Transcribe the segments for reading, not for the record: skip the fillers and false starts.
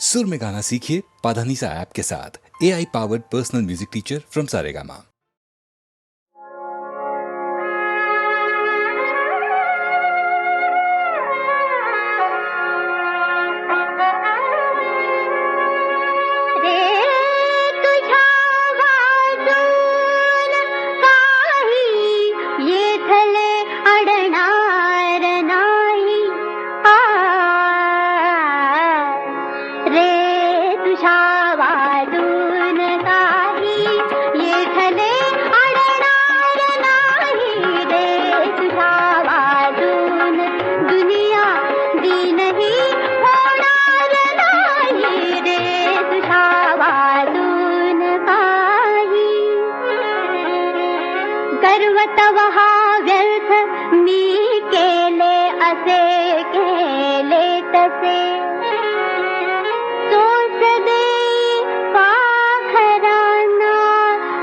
सुर में गाना सीखिए पाधानीसा ऐप के साथ। AI powered personal music teacher from Saregama. व्यर्थ मी केले असे केले तसे तोच दे पाखरांना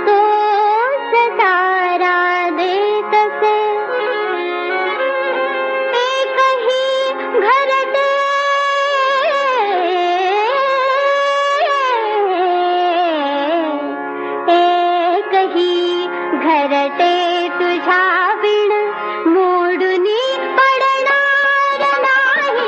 तोच सारा दे तसे एकही घरटे घरटे तुझ्या विण मोडुनी पडणार नाही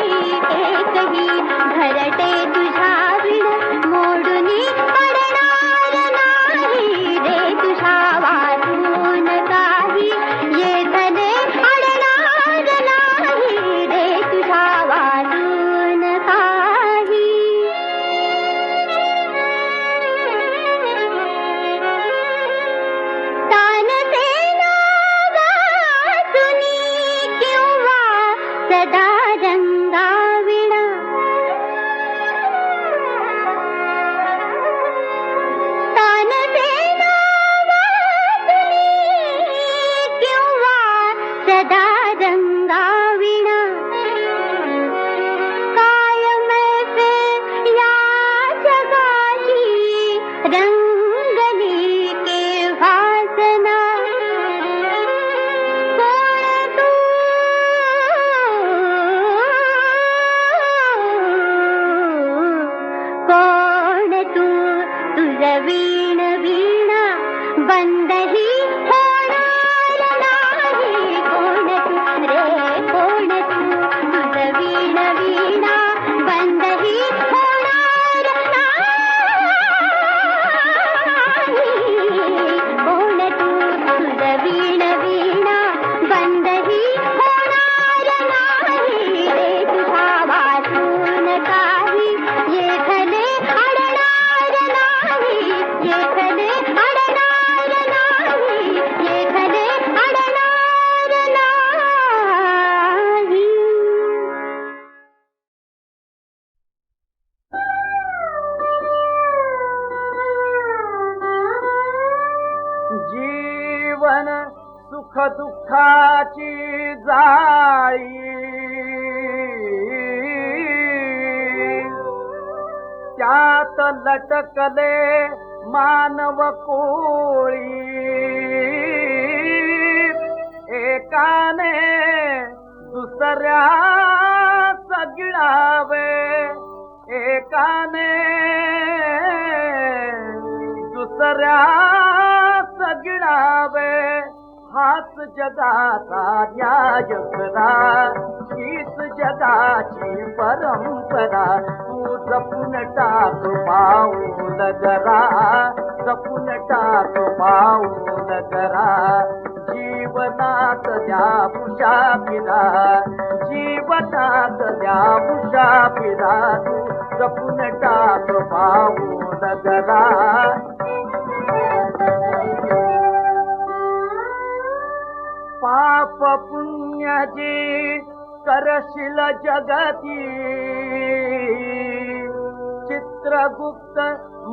एकही घरटे तुझ्या विण मोडुनी पडणार नाही रे तुझ्या वाचून काही येतले अडणार नाही रे तुझ्या वाचून काही सदा रंगाविणा तानसेना वाचली किंवा सदा रंगाविणा कायमच या जगाची रंगली केव्हासना वीण वीणा बंदही होणार नाही कोण तू रे कोण तू तुझ वीण वीणा बंदही होणार नाही कोण तू तुझ वीण वीणा बंदही होणार नाही रे तुझा वाचून काही येथले अडणार नाही येथले अडणार नाही येथले अडणार नाही जीवन सुख दुःखाची जाळी त्यात लटकले मानव कोळी एकाने दुसऱ्या सगिळावे एकाने दुसऱ्या सगिळावे हाच जगाचा न्याय खरा हीच जगाची परंपरा तू जपून टाक पाऊल जरा जपून टाक पाऊल जरा जीवनात द्या मुसाफिरा जीवनात द्या मुसाफिरा तू जपून टाक पाऊल जरा पाप पुण्याची करशील जगती चित्रगुप्त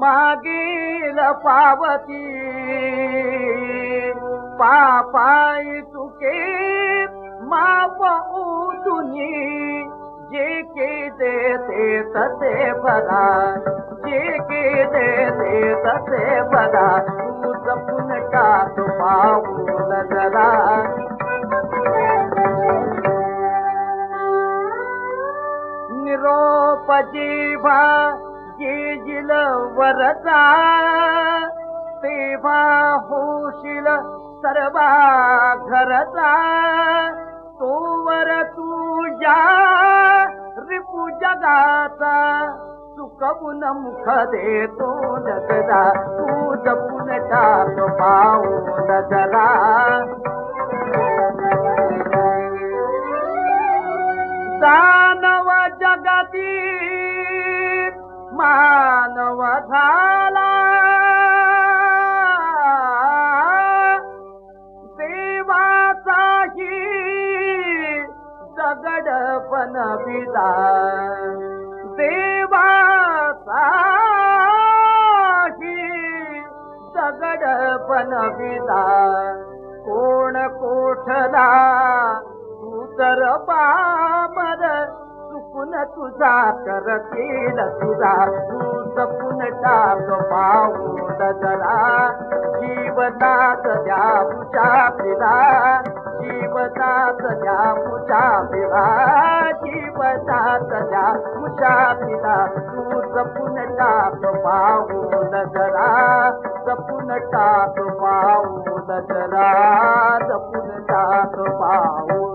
मागील पावती पापाई तुके माप उतुनी जे के देते तसे भरा जे के देते तसे भरा तू जपून टाक पाऊल जरा निरोप बाप जेव्हा येईल वरचा तेव्हा होशील सर्वा घरचा तोवर तुझ्या रिपू जगाचा चुकवून मुख देतो नजरा तू जपून टाक पाहून जरा दानव जगाती मानव झाला देवाचाही दगडपण विदा देवाचाही दगडपण विदा कोण कोठला तू तर पामर चुकून तुझा करतील तुझा तू जपून टाक पाहून जरा जीवनात द्या पुषा पिला जीवनात द्या पुषा पिला जीवनात द्या पुषा पिला तू जपून टाक पाहून जरा जपून टाक पाहून जरा जपून टाक पाहून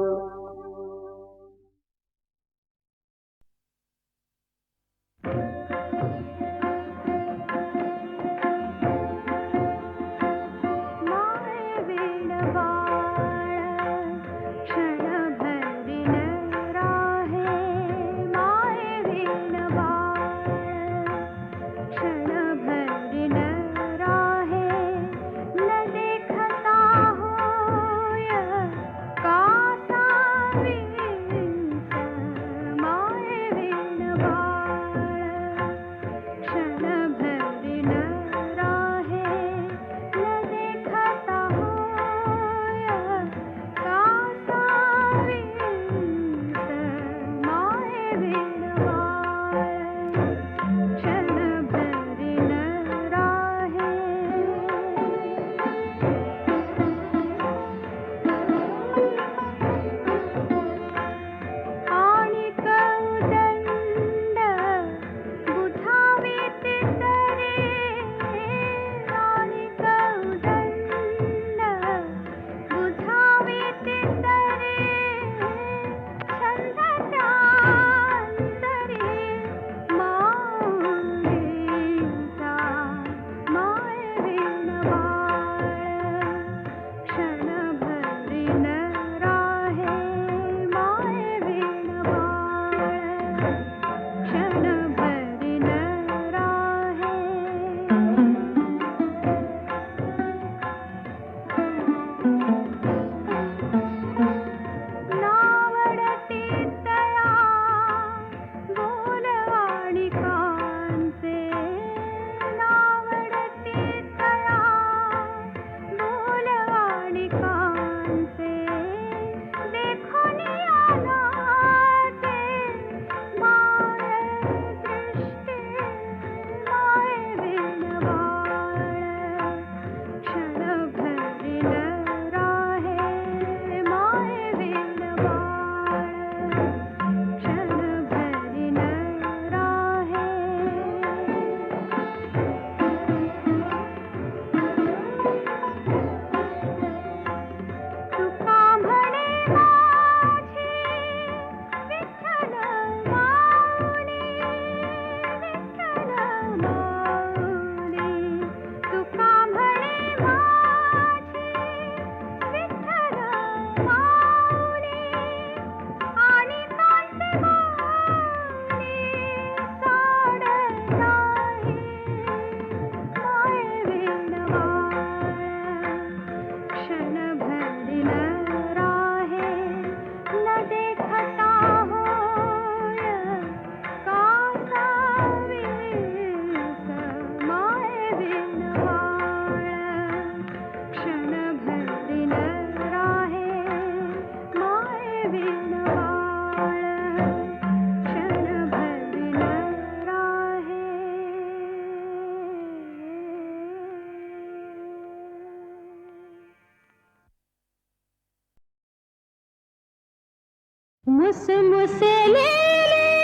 मुझसे ले ले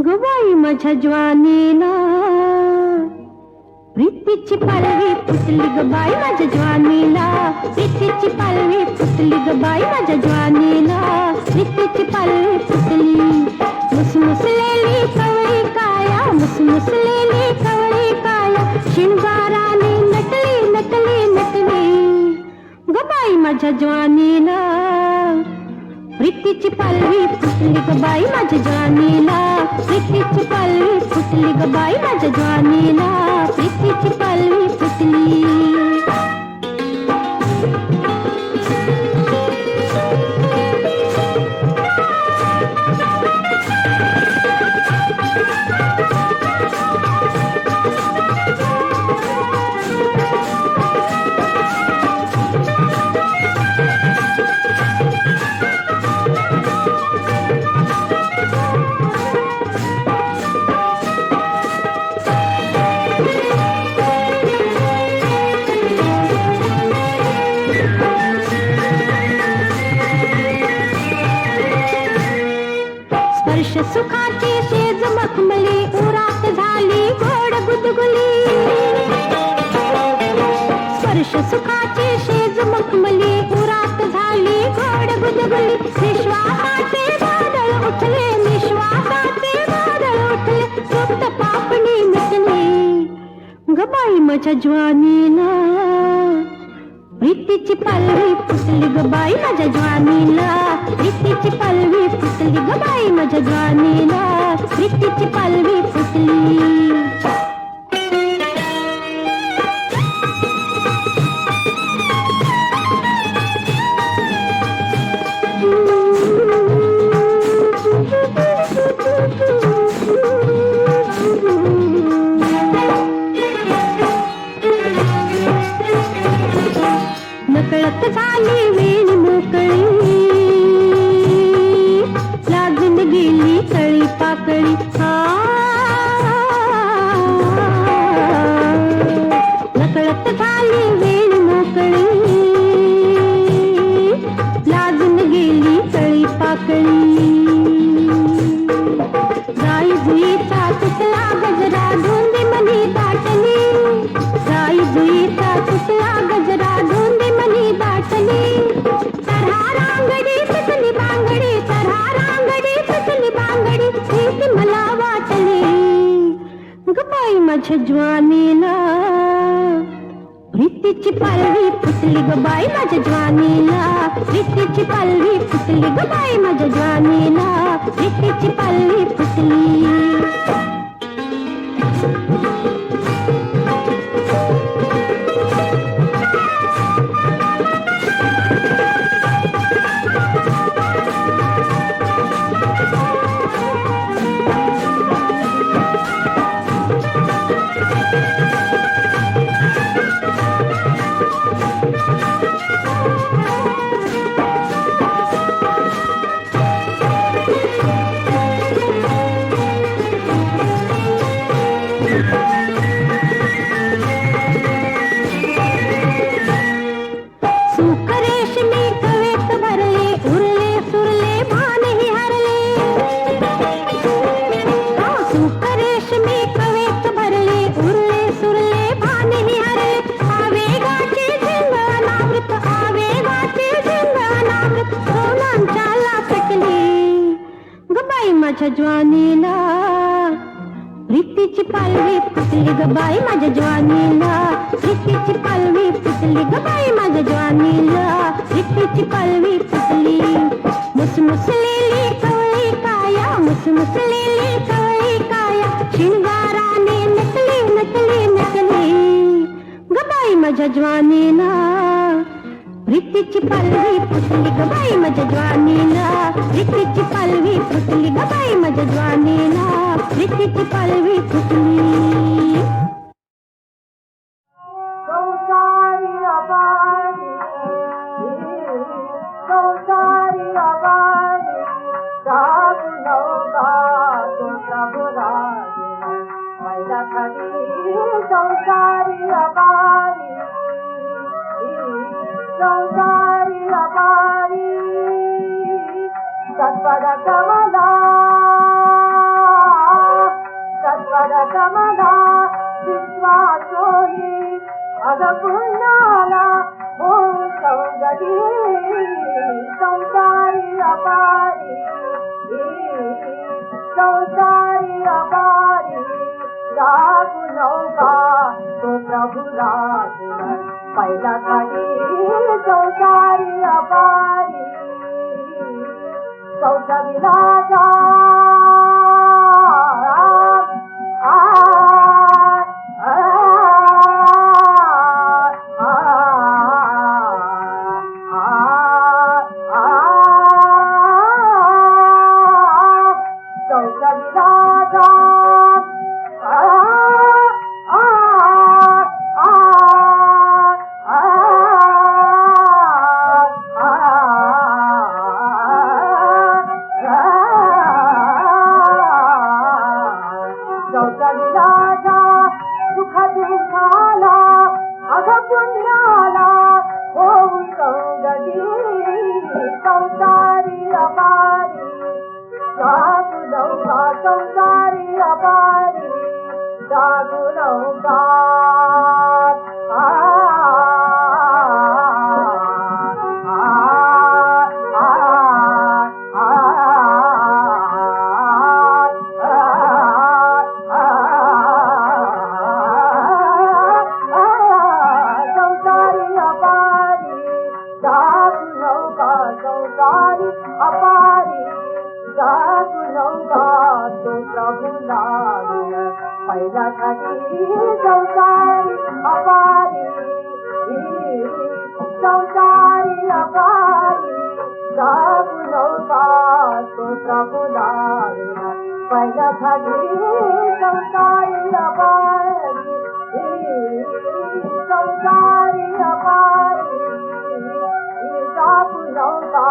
ग बाई माझ्या ज्वानीला प्रीतीची पालवी फुटली ग बाई माझ्या ज्वानीला प्रीतीची पालवी फुटली ग बाई माझ्या ज्वानीला प्रीतीची पालवी फुटली मुसमुसलेली कवळी काया मुसमुसलेली कवळी काया शिंगाराने नटली नटली नटली ग बाई माझ्या ज्वानीला प्रीतीची पालवी फुटली ग बाई माझ्या ज्वानीला प्रीतीची पालवी फुटली ग बाई माझ्या ज्वानीला प्रीतीची पालवी फुटली सुखाची शेज मखमली उरात झाली गोड गुदगुली स्पर्श सुखाची शेज मखमली उरात झाली गोड गुदगुली निश्वासाचे वादळ उठले निश्वासाचे वादळ उठले सुप्त पापणी मिटली ग बाई माझ्या ज्वानीला प्रीतीची पालवी फुटली ग बाई माझ्या ज्वानीला प्रीतीची पालवी फुटली ग बाई माझ्या ज्वानीला प्रीतीची पालवी फुटली नकळत झाली वेळ मोकळी लागून गेली तळी पाकळी नकळत झाली वेळ मोकळी लागून गेली तळी पाकळी गाई जुईचा तुटला गजरा धोंडी मनी दाटली गाई जुईचा तुटला गजरा धोंडी मनी दाटली तरहा रांगडी तुटली बांगडी तरहा रांगडी तुटली बांगडी हीच मला वाटली ग बाई माझ्या ज्वानीला प्रीतीची पालवी फुटली ग बाई माझ्या ज्वानीला प्रीतीची पालवी फुटली ग बाई माझ्या ज्वानीला प्रीतीची पालवी फुटली माझ्या ज्वानीला प्रीतीची पालवी फुटली ग बाई माझ्या ज्वानीला प्रीतीची पालवी फुटली ग बाई माझ्या ज्वानीला प्रीतीची पालवी फुटली मुसमुसलेली कवळी काया मुसमुसलेली कवळी काया शिंगाराने नटली नटली नटली ग बाई माझ्या ज्वानीला प्रीतीची पालवी फुटली ग बाई माझ्या ज्वानीला प्रीतीची पालवी फुटली ग बाई माझ्या ज्वानीला प्रीतीची पालवी फुटली तत्पद कमला कमला विश्वासोनी अग पुण्याला हो सौगडी संसारी अपारी संसारी अपारी जागू नौका तो प्रभु राज पहिला कडी संसारी अपारी सौसविलासा सुख दुःखाला अग पुण्याला होऊ सौगडी संसारी अपारी जागू नौका संसारी अपारी जागू नौका अपारी जागू नौका तो प्रभु लाल पहिला कडी संसारी अपारी संसारी अपारी जागू नौका तो प्रभु लाल पहिला कडी संसारी अपारी संसारी अपारी जागू नौका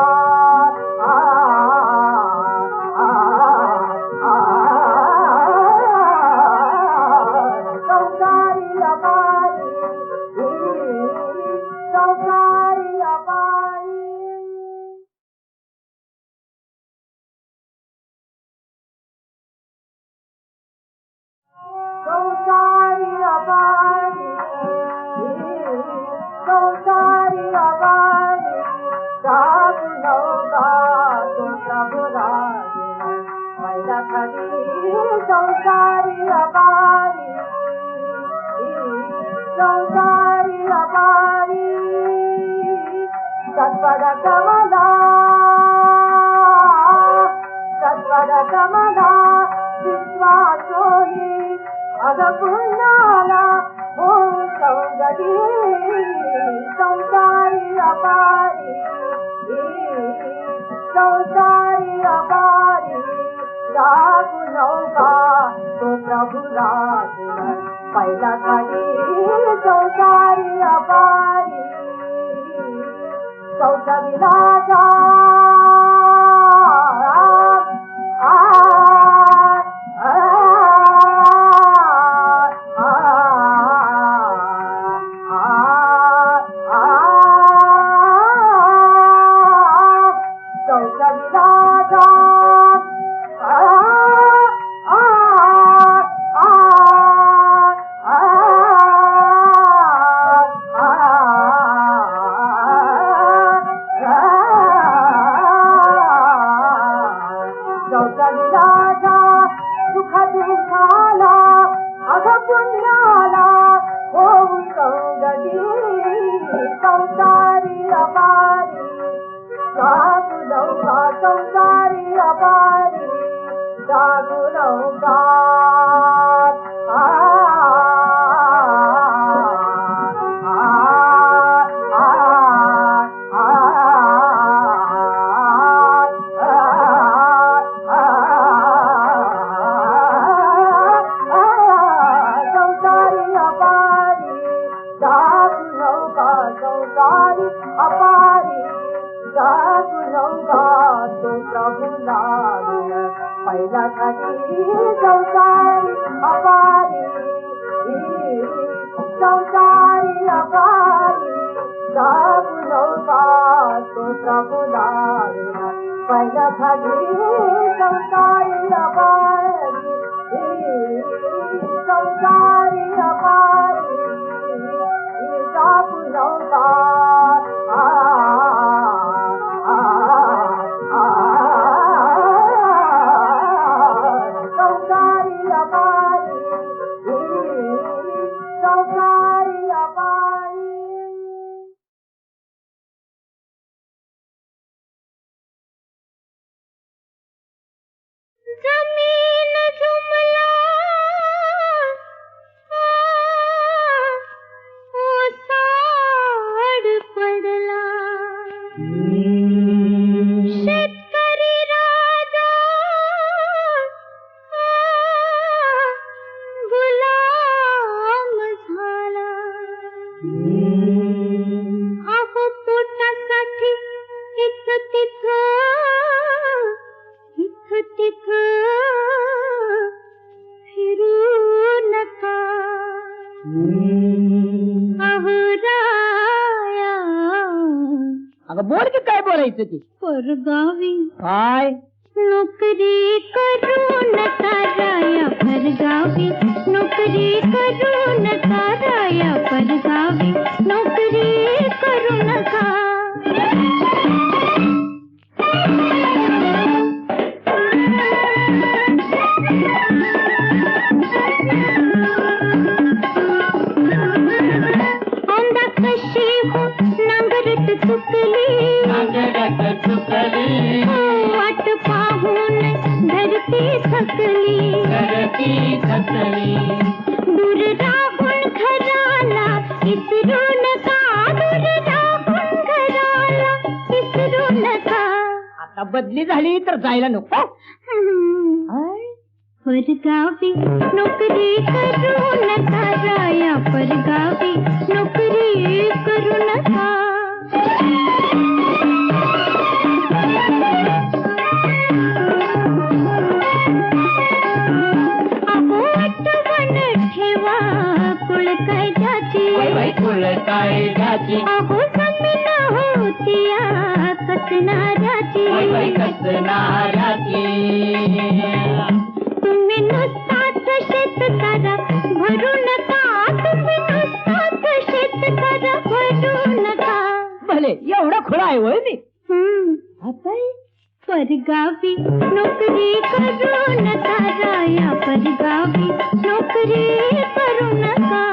संसारी अपारी संसारी अपारी संसारी अपारी संसारी अपारी जागू नौका तो प्रभु राज पहिला कडी संसारी अपारी संसारी अपारी सत्वर कमला विश्वासोनी अग पुण्याला हो सौगडी संसारी अपारी संसारी अपारी जागू नौका तो प्रभु राज पहिला कडी संसारी अपारी सौसविलासा सुख दुःखाला अग पुण्याला होऊ सौगडी संसारी अपारी जागू नौका संसारी अपारी जागू नौका संसारी अपारी जागू नौका तो प्रभु लाल पहिला कडी संसारी अपारी संसारी अपारी जागू नौका तो प्रभु लाल पहिला कडी संसारी अपारी संसारी अपारी जापू संसार संसारी अपारी संसारी अपारी जमीन जुमला ओसाड पडला शेतकरी राजा गुलाम झाला अहो पोटासाठी इथं तिथं फिरू नका अहो राया. अगं बोल की काय बोलायचं ते परगावी काय नोकरी करू नका राया परगावी नोकरी करू नका राया परगावी नोकरी करू नका. औंधा कशी हो नांगरट चुकली वाट पाहून धरती थकली दूर राहून घराला विसरू नका दूर राहून घराला विसरू नका. आता बदली झाली तर जायला नको परगावी नोकरी करू नका राया परगावी नोकरी करू नका. अहो आठवण ठेवा कुळ कायद्याची अहो जमीन होतिया कसणाऱ्याची तुम्ही नुसताच शेतकरा भरू नका तुम्ही नुसताच शेतकरा भरू नका. भले एवढा खुळा आहे होय मी परगावी नोकरी करू नका राया परगावी नोकरी करू नका.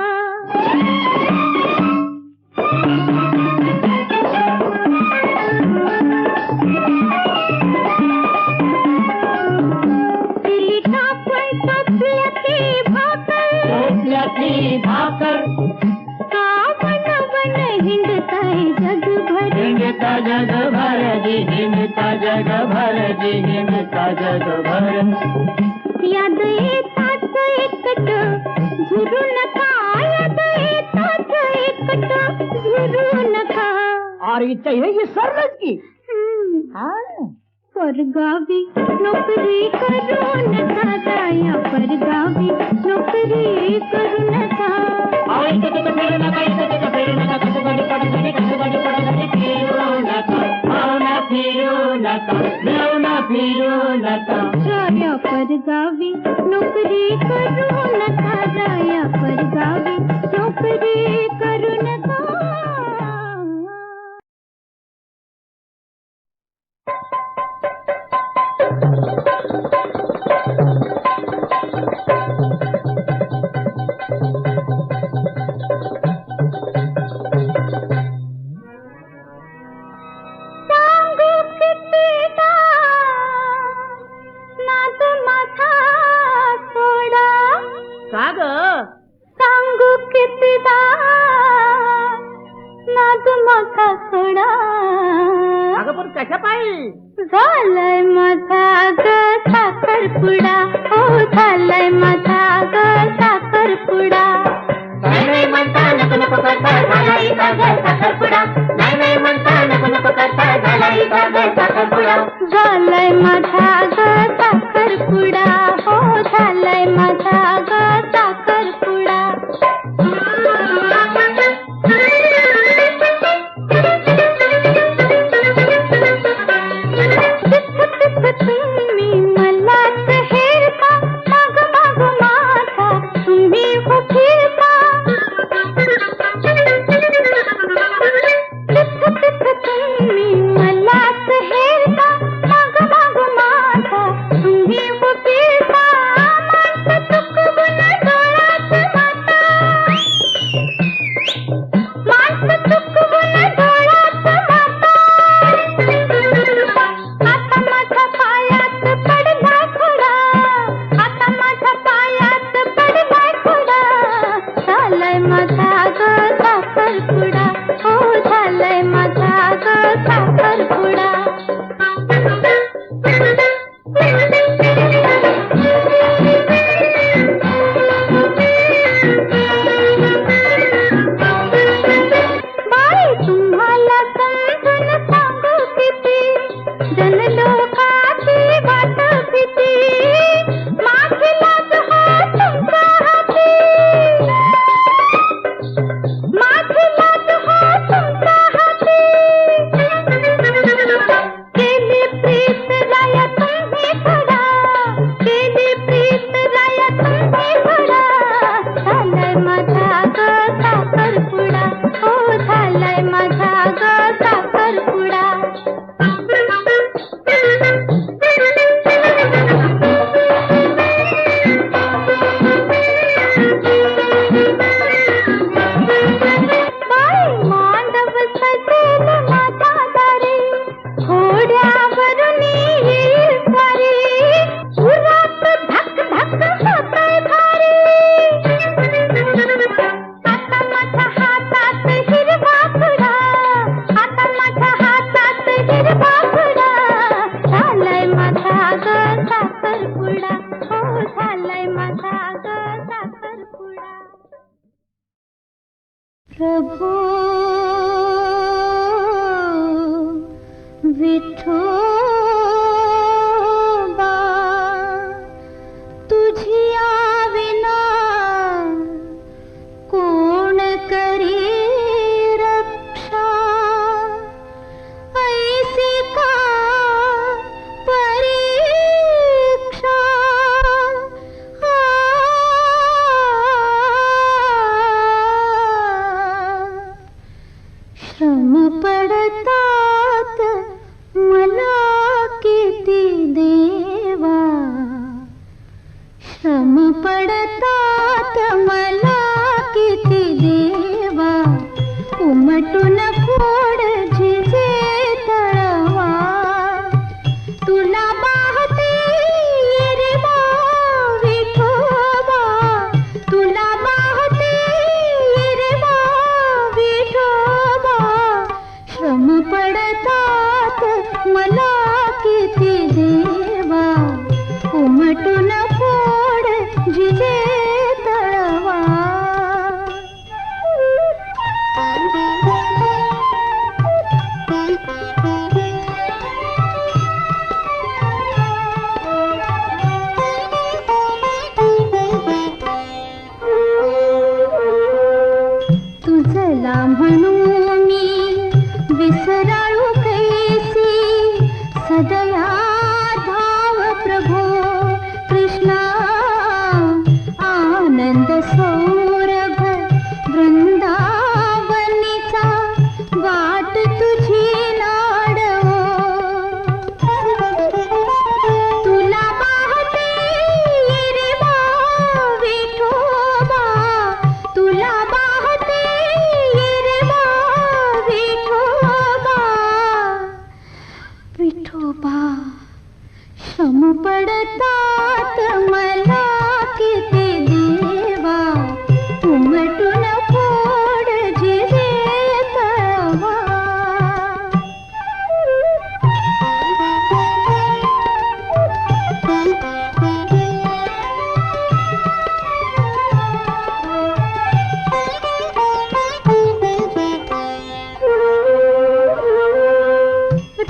दिली टाकून टोपल्याची भाकर का वन हिंडताय जगभर याद येतात एकट झुरू नका याद येतात एकट झुरू नका. और इच्छा ही सरलच की परगावी नोकरी करू नका राया परगावी नोकरी करू नका. राया परगावी नोकरी करू नका राया परगावी नोकरी करू नका. का ग सांगू कितीदा नाद माझा सोडा. अगं पण कशा पायी झालंय माझा ग साखरपुडा हो झालंय माझा ग साखरपुडा. नाही म्हणता नको नको करता झाला इथं साखरपुडा नाही म्हणता नको नको करता झाला इथं साखरपुडा. झालंय माझा ग साखरपुडा हो झालंय माझा ग साखरपुडा. तुम्ही मलाच हेरता माग माग माझा तुम्ही प्रभो विठोबा तुझिया विना कोण करी रक्षा ऐसी का परीक्षा श्रम पडतात मला किती देवा श्रम पडतात मला किती देवा उमटून फोड झिजे तळवा तुला पाहते रे बा विठोबा तुला पाहते रे बा विठोबा श्रम पडतात मला किती देवा उमटून फोड झिजे तळवा तुझला म्हणू मी विसराळू कैसी सदया धाव प्रभो कृष्णा आनंद सौरभ वृंदावनीचा वाट तुझी लाडवो तुला पाहते रे बा विठोबा तुला पाहते रे बा विठोबा विठोबा श्रम पडतात मला किती देवा उमटून फोड झिजे तळवा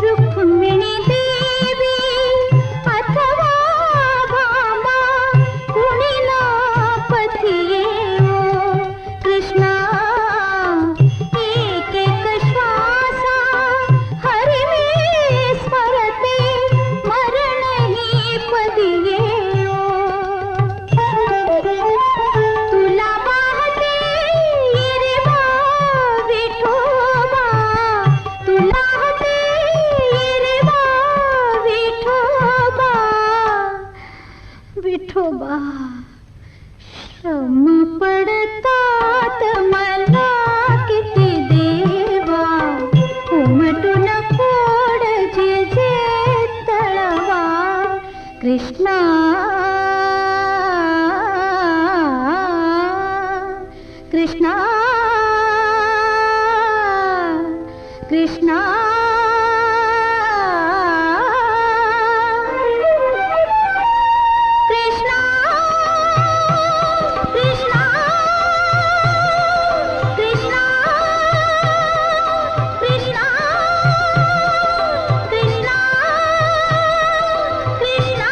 रुक्मिणी देवी अथवा भामा कुणी ना पथी येवो कृष्णा एक एक श्वासा हरी मी स्मरते मरण ही पदी येवो तुला पाहते रे बा विठोबा तुला पाहते रे बा विठोबा विठोबा श्रम पडतात मला किती देवा उमटून फोड झिजे तळवा कृष्णा कृष्णा कृष्णा कृष्णा कृष्णा कृष्णा कृष्णा कृष्णा कृष्णा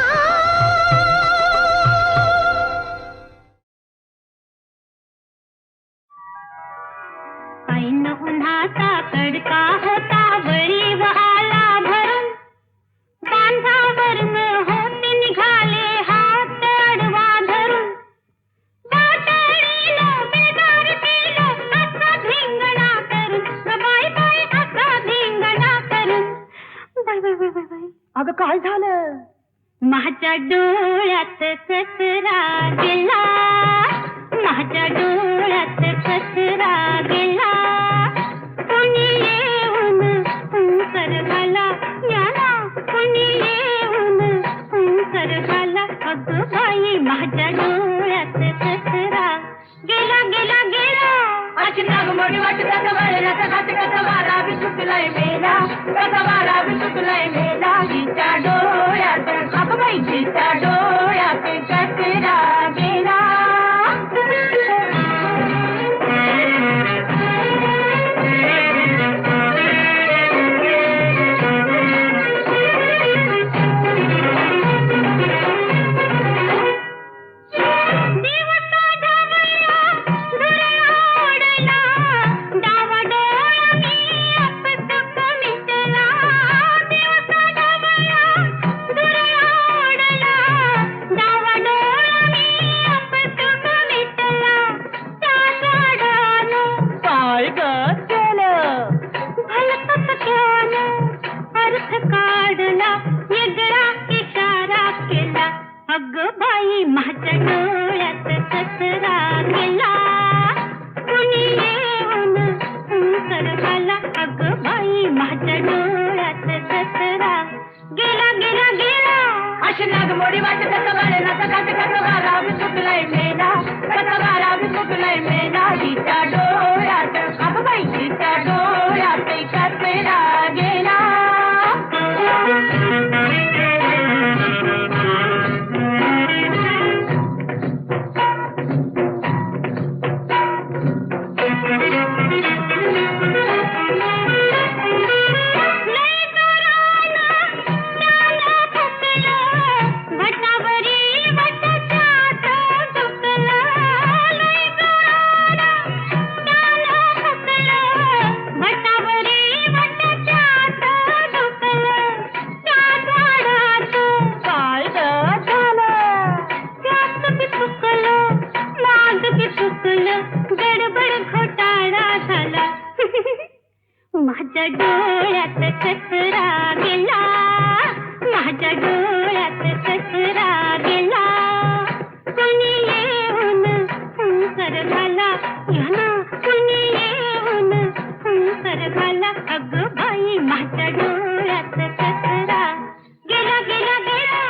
ऐन उन्हाचा कडका होता बळी आला भरून बांधावरून होते निघाले हात अडवा धरून बाटलीनं बेदार केलं असा धिंगणा करून बाय बाय असा धिंगणा करून बाय बाय बाय बाय बाय अगं काय झालं माझ्या डोळ्यात कचरा गेला माझ्या डोळ्यात कचरा गेला कोणी येऊन कर घाला याला कोणी येऊन कर घाला अगं बाई माझ्या डोळ्यात कचरा गेला गेला गेला अशी नागमोडी वाटत वाऱ्याचा हात कसा वारा बी सुटलाय मेला कसा वारा बी सुटलाय मेला तिच्या डोळ्यात अगं बाई तिच्या डोळ्यात कचरा गेला डोळ्यात ससरा गेला कुणी येऊन सरकाला अगं बाई माझ्या डोळ्यात ससरा गेला गेला गेला अशी नागमोडी वाटत कवाळे ना काट कवारा सुटलाय मेला कवारा सुटलाय मेला हिच्या डोळ्यात अगं बाई हिच्या डोळ्यात कचरा गेला माझ्या डोळ्यात कचरा गेला माझ्या डोळ्यात कचरा गेला कुणी येऊन सरकाला कुणी येऊन सरकाला अगं बाई माझ्या डोळ्यात कचरा गेला गेला गेला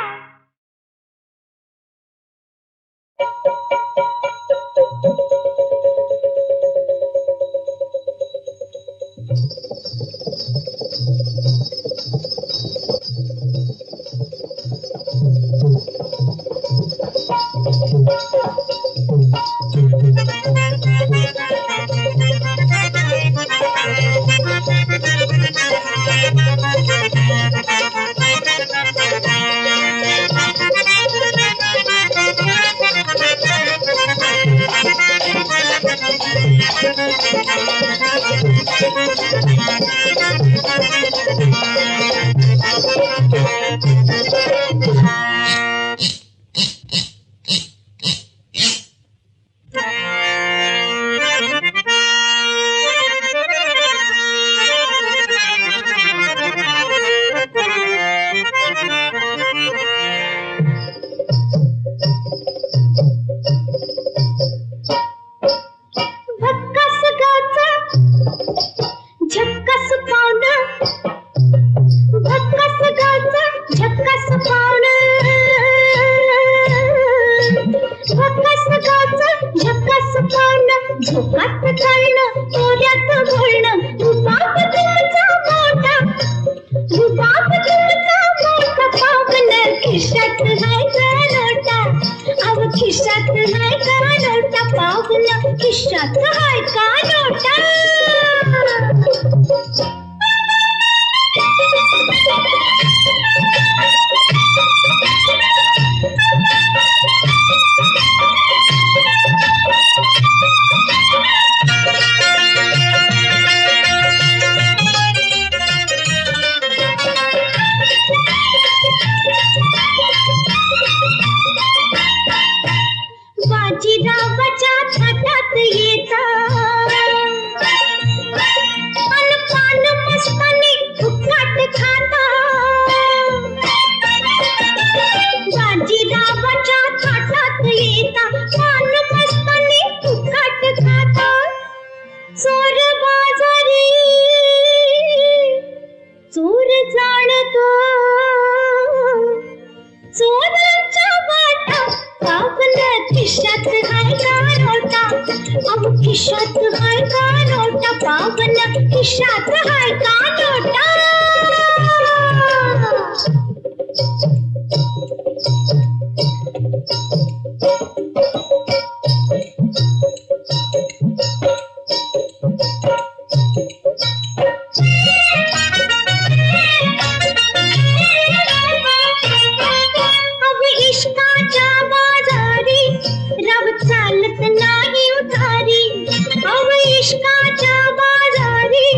इश्काच्या बाजारी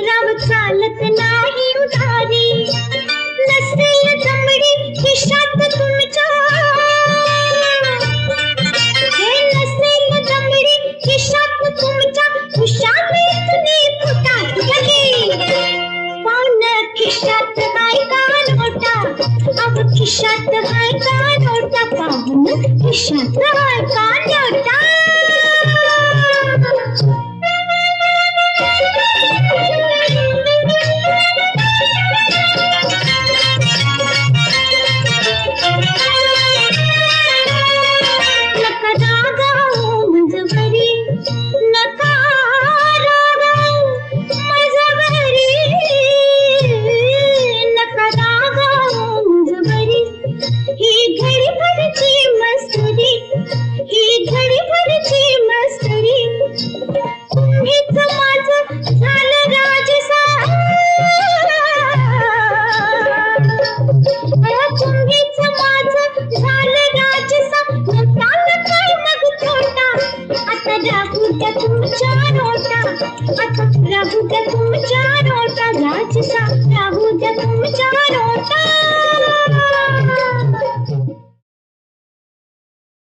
रव चालत नाही जवळ का न्योटा नका रागावू मुजबरी नका रागावू मुजबरी नका रागावू मुजबरी ही घडी भरची मस्तरी ही घडी भरची मस्तरी तुम्हीच माझं झालं राजसा तुम्हीच माझं झालं राजसा नव्हता काय मग तोटा आता राहू द्या तुमच्या नोटा आता राहू द्या तुमच्या नोटा राजसा राहू द्या तुमच्या नोटा